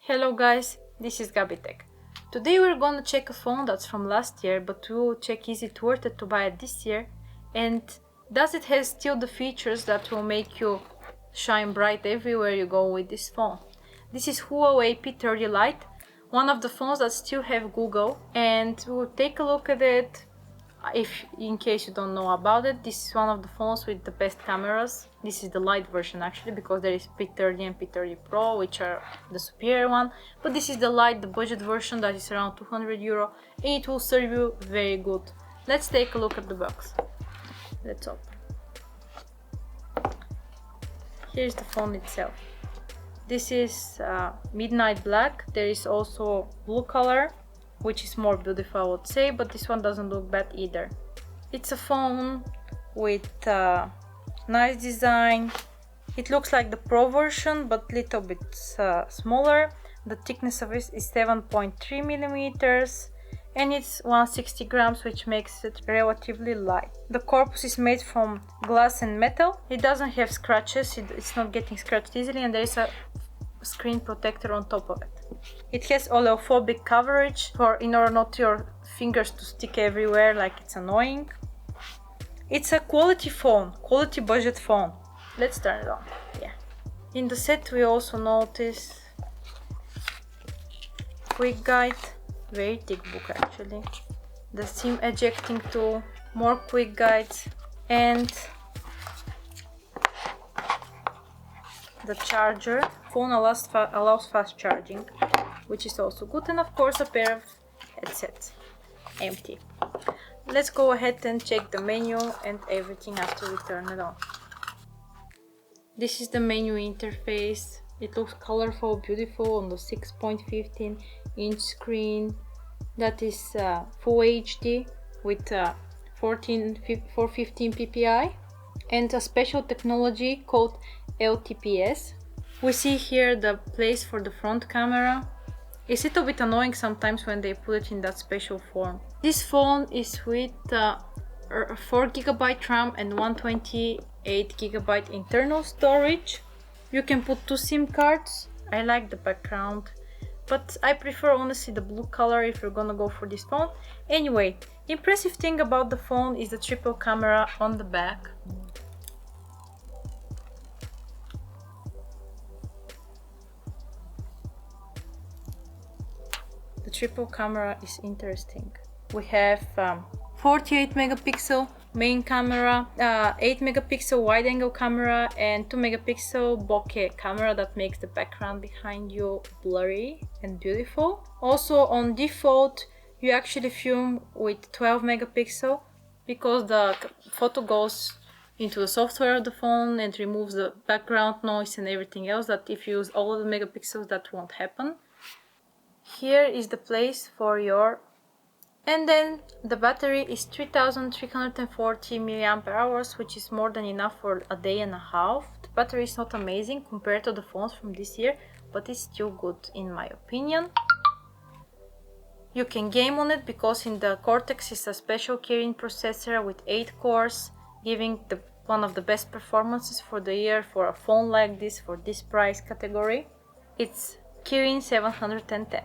Hello guys, this is Gabby Tech. Today we're gonna check a phone that's from last year, but we will check is it worth it to buy it this year, and does it have still the features that will make you shine bright everywhere you go with this phone. This is HUAWEI P30 Lite, one of the phones that still have Google, and we'll take a look at it. If in case you don't know about it, this is one of the phones with the best cameras. This is the light version actually, because there is P30 and P30 Pro, which are the superior one, but this is the light, the budget version that is around €200, and it will serve you very good. Let's take a look at the box. Let's open. Here's the phone itself. This is midnight black. There is also blue color, which is more beautiful, I would say, but this one doesn't look bad either. It's a phone with nice design. It looks like the Pro version, but little bit smaller. The thickness of it is 7.3 millimeters, and it's 160 grams, which makes it relatively light. The corpus is made from glass and metal. It doesn't have scratches, it's not getting scratched easily, and there is a screen protector on top of it. It has oleophobic coverage in order not your fingers to stick everywhere like it's annoying. It's a quality phone, quality budget phone. Let's turn it on. Yeah. In the set we also notice quick guide, very thick book actually, the SIM ejecting tool, more quick guides, and the charger. Phone allows fast charging, which is also good, and of course a pair of headsets. Empty. Let's go ahead and check the menu and everything after we turn it on. This is the menu interface. It looks colorful, beautiful on the 6.15-inch screen. That is full HD with 415 ppi and a special technology called LTPS. We see here the place for the front camera. It's a little bit annoying sometimes when they put it in that special form. This phone is with 4GB RAM and 128GB internal storage. You can put 2 SIM cards. I like the background, but I prefer honestly the blue color if you're gonna go for this phone. Anyway, impressive thing about the phone is the triple camera on the back. The triple camera is interesting. We have 48 megapixel main camera, 8 megapixel wide angle camera, and 2 megapixel bokeh camera that makes the background behind you blurry and beautiful. Also on default you actually film with 12 megapixel because the photo goes into the software of the phone and removes the background noise and everything else that if you use all of the megapixels that won't happen. Here is the place for your, and then the battery is 3340 mAh, which is more than enough for a day and a half. The battery is not amazing compared to the phones from this year, but it's still good in my opinion. You can game on it because in the Cortex is a special Kirin processor with 8 cores, giving one of the best performances for the year for a phone like this, for this price category. It's Kirin 710.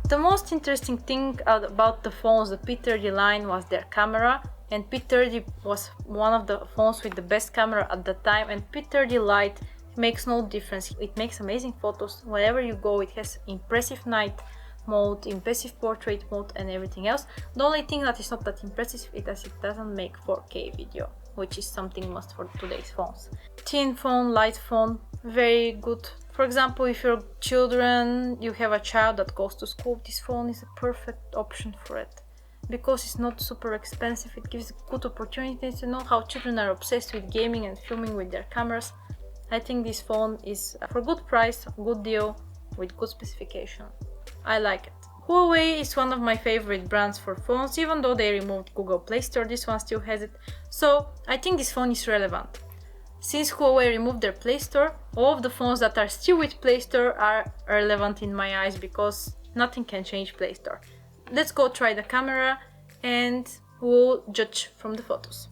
The most interesting thing about the phones, the P30 line, was their camera, and P30 was one of the phones with the best camera at the time, and P30 Lite makes no difference. It makes amazing photos wherever you go. It has impressive night mode, impressive portrait mode, and everything else. The only thing that is not that impressive is that it doesn't make 4K video, which is something must for today's phones. Thin phone, light phone, very good. For example, if you're children, you have a child that goes to school, this phone is a perfect option for it. Because it's not super expensive, it gives good opportunities. You know how children are obsessed with gaming and filming with their cameras. I think this phone is for good price, good deal, with good specification. I like it. HUAWEI is one of my favorite brands for phones. Even though they removed Google Play Store, this one still has it. So I think this phone is relevant. Since HUAWEI removed their Play Store, all of the phones that are still with Play Store are relevant in my eyes because nothing can change Play Store. let's go try the camera and we'll judge from the photos.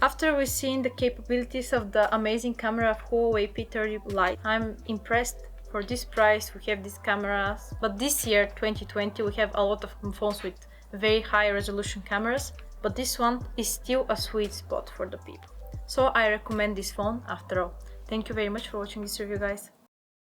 After we've seen the capabilities of the amazing camera of HUAWEI P30 Lite, I'm impressed. For this price we have these cameras, but this year 2020 we have a lot of phones with very high resolution cameras, but this one is still a sweet spot for the people. So I recommend this phone after all. Thank you very much for watching this review, guys.